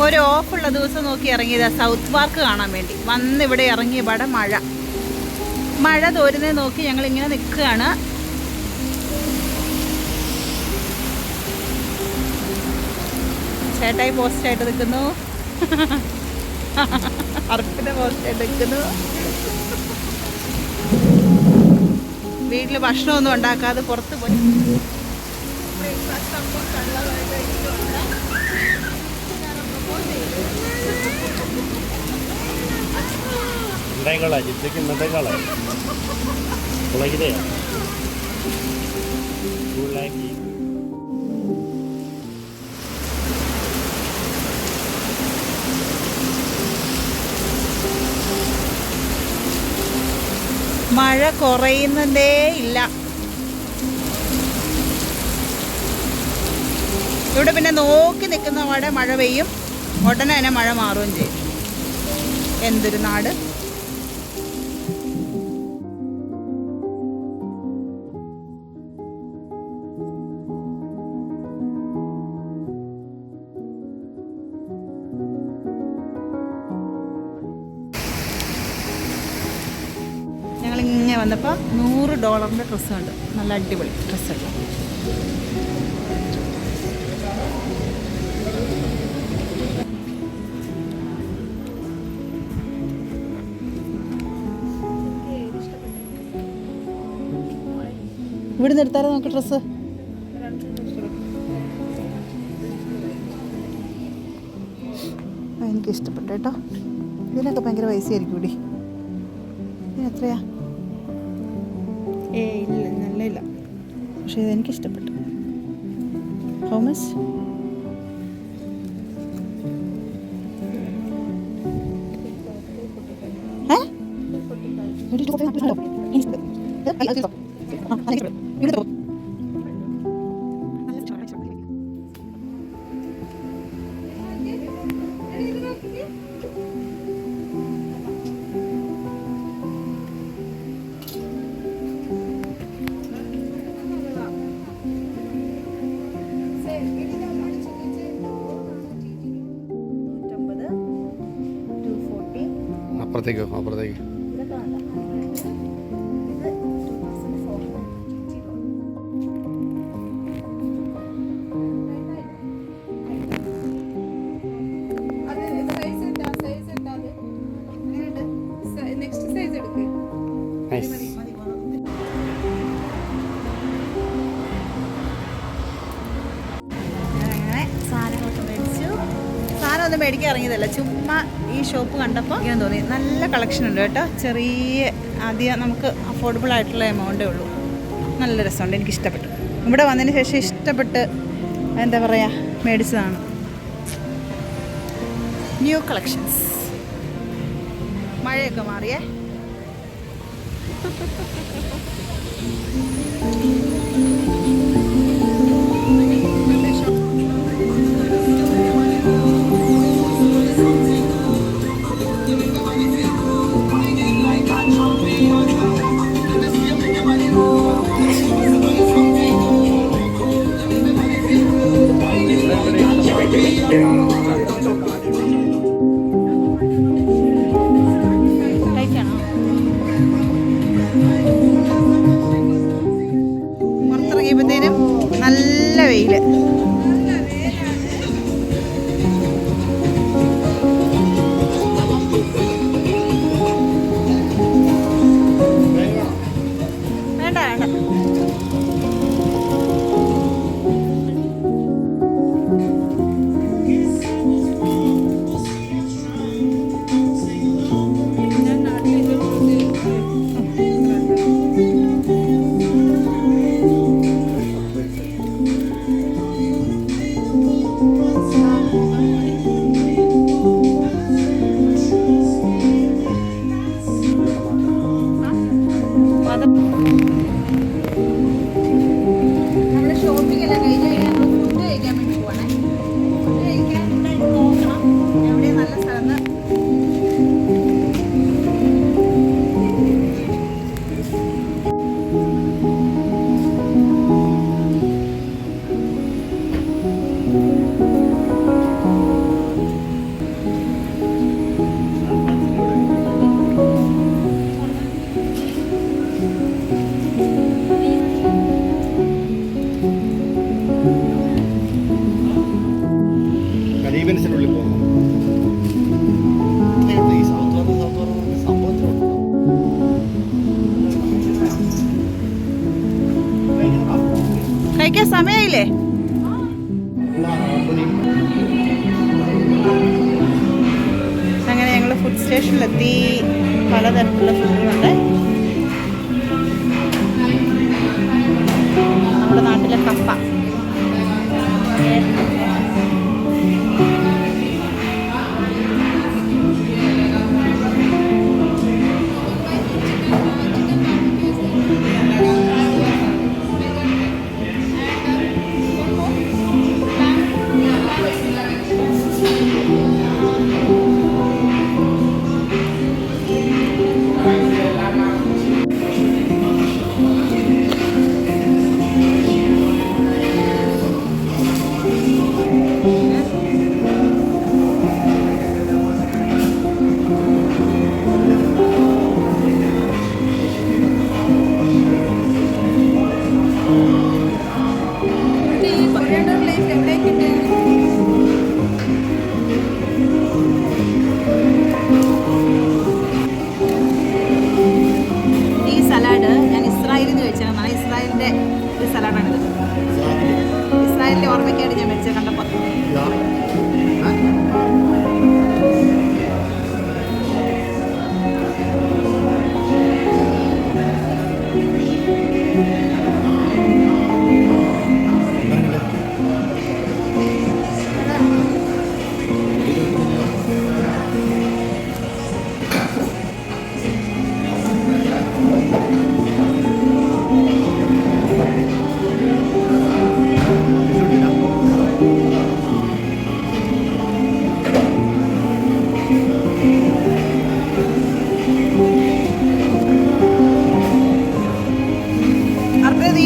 ഒരു ഓഫുള്ള ദിവസം നോക്കി ഇറങ്ങിയതാ സൗത്ത് പാർക്ക് കാണാൻ വേണ്ടി. വന്നിവിടെ ഇറങ്ങിയ പാടെ മഴ തോരുന്നത് നോക്കി ഞങ്ങളിങ്ങനെ നിൽക്കുകയാണ്. ചേട്ടായി പോസ്റ്റായിട്ട് നിൽക്കുന്നു, അർപ്പിത പോസ്റ്റായിട്ട് നിൽക്കുന്നു. വീട്ടിൽ ഭക്ഷണമൊന്നും ഉണ്ടാക്കാതെ പുറത്ത് പോയി മഴ കുറയുന്നതേ ഇല്ല. ഇവിടെ പിന്നെ നോക്കി നിൽക്കുന്ന പാടെ മഴ പെയ്യും, ഉടനെ തന്നെ മഴ മാറുകയും ചെയ്യും. എന്തൊരു നാട്! ഞങ്ങളിങ്ങനെ വന്നപ്പോൾ $100 ഡ്രസ്സുണ്ട്. നല്ല അടിപൊളി ഡ്രസ്സുണ്ട്. ഇവിടെ നിന്ന് എടുത്താലോ നമുക്ക് ഡ്രസ്സ്? എനിക്ക് ഇഷ്ടപ്പെട്ടു കേട്ടോ. ഇതിനൊക്കെ ഭയങ്കര പൈസയായിരിക്കും ഇവിടെ. ഇതിന് എത്രയാ? ഇല്ല, നല്ല ഇല്ല. പക്ഷേ ഇതെനിക്ക് ഇഷ്ടപ്പെട്ടു. How much? അപ്പുറത്തേക്ക് ഒന്നും മേടിക്കാൻ ഇറങ്ങിയതല്ല, ചുമ്മാ ഈ ഷോപ്പ് കണ്ടപ്പോൾ ഇങ്ങനെ തോന്നി. നല്ല കളക്ഷൻ ഉണ്ട് കേട്ടോ. ചെറിയ ആദ്യം നമുക്ക് അഫോർഡബിൾ ആയിട്ടുള്ള എമൗണ്ടേ ഉള്ളൂ. നല്ല രസമുണ്ട്, എനിക്കിഷ്ടപ്പെട്ടു. ഇവിടെ വന്നതിന് ശേഷം ഇഷ്ടപ്പെട്ട് എന്താ പറയുക മേടിച്ചതാണ്. New collections. മഴയൊക്കെ മാറിയേ. പുറത്തിറങ്ങിയപ്പോഴത്തേക്ക് സമയമില്ലേ? അങ്ങനെ ഞങ്ങൾ ഫുഡ് സ്റ്റേഷനിലെത്തി. പലതരത്തിലുള്ള ഫുഡുകളുണ്ട്. നമ്മുടെ നാട്ടിലെ കപ്പ, ഓർമ്മയ്ക്കായിട്ട് ഞാൻ മേടിച്ചത് കണ്ടപ്പോൾ.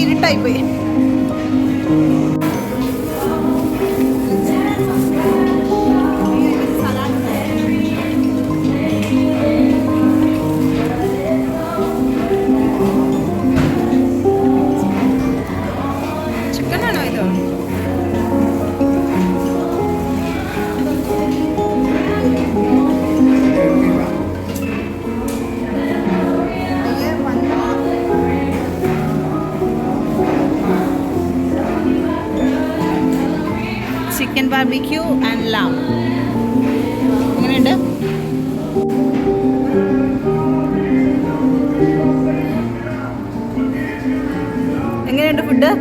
ഇരുട്ടായിപ്പോയി. ചിക്കനാണോ ഇത്? ചിക്കൻ ബാർബിക്യൂ ആൻഡ് ലാം. എങ്ങനെയുണ്ട്? എങ്ങനെയുണ്ട് ഫുഡ്?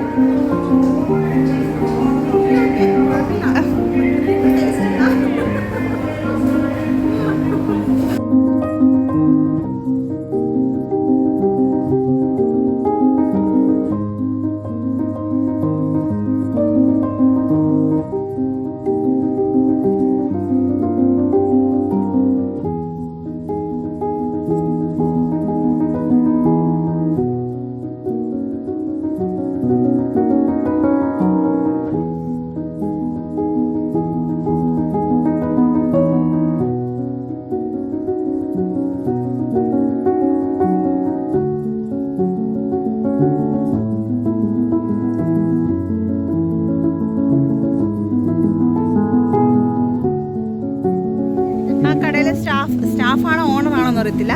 സ്റ്റാഫാണോ ഓണറാണോ എന്ന് അറിയത്തില്ല.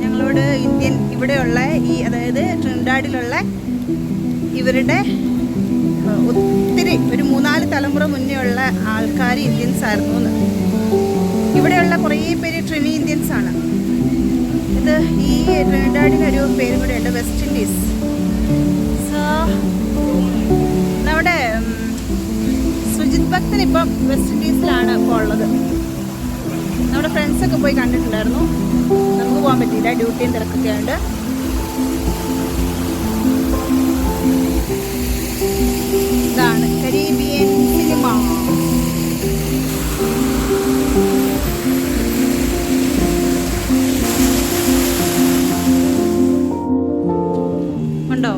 ഞങ്ങളോട് ഇന്ത്യൻ ഇവിടെയുള്ള അതായത് ട്രിനിഡാഡിലുള്ള ഇവരുടെ ഒത്തിരി ഒരു 3-4 തലമുറ മുന്നേ ഉള്ള ആൾക്കാർ ഇന്ത്യൻസ് ആയിരുന്നു എന്ന്. ഇവിടെയുള്ള കുറേ പേര് ട്രിനി ഇന്ത്യൻസ് ആണ്. ഇത് ഈ ട്രിനിഡാഡിനൊരു പേരും കൂടെ ഉണ്ട്, വെസ്റ്റ് ഇൻഡീസ്. സോ നമ്മുടെ സുജിത് ഭക്തൻ ഇപ്പം വെസ്റ്റ് ഇൻഡീസിലാണ് ഇപ്പോൾ ഉള്ളത്. നമ്മുടെ ഫ്രണ്ട്സൊക്കെ പോയി കണ്ടിട്ടുണ്ടായിരുന്നു. നമുക്ക് പോകാൻ പറ്റിയില്ല, ഡ്യൂട്ടിയും തിരക്കൊക്കെ ഉണ്ട്. ഇതാണ് കരീബിയൻ സിനിമ. ഉണ്ടോ?